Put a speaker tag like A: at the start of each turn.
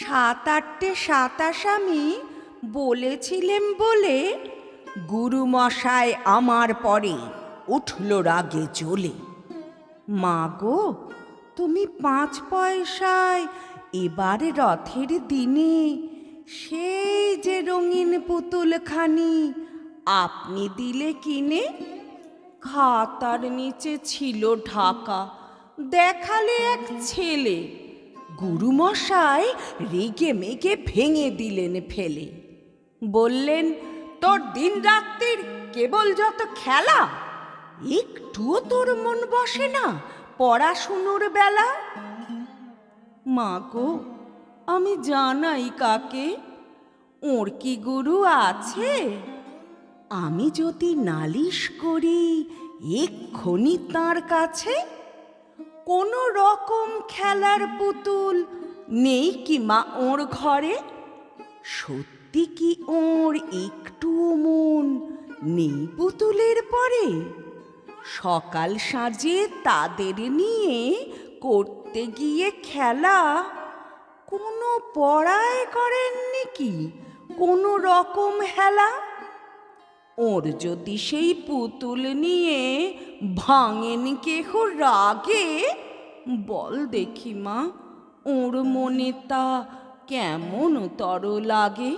A: 7 আসামি বলেছিলেন বলে গুরুমশাই আমার পরে উঠল রাগে জ্বলে। মা গো, তুমি 5 পয়সায় এবার রথের দিনে সেই যে রঙিন পুতুলখানি আপনি দিলে কিনে, খাতার নিচে ছিল ঢাকা, দেখালে এক ছেলে। গুরুমশাই রেগে মেগে ভেঙে দিলেন ফেলে। বললেন, তোর দিন রাত্রির কেবল যত খেলা, একটুও তোর মন বসে না পড়াশুনোর বেলা। মা গো, আমি জানাই কাকে, ওর কি গুরু আছে? আমি যদি নালিশ করি এক্ষুনি তাঁর কাছে, কোনো রকম খেলার পুতুল নেই কি মা ওর ঘরে? সত্যি কি ওর একটুও মন নেই পুতুলের পরে? সকাল সাঁঝে তাদের নিয়ে করতে গিয়ে খেলা কোনো পড়ায় করেননি কি কোনো রকম হেলা? ওর যদি সেই পুতুল নিয়ে ভাঙেন কেহ রাগে, বল দেখি মা ওর মনে তা কেমন তর লাগে?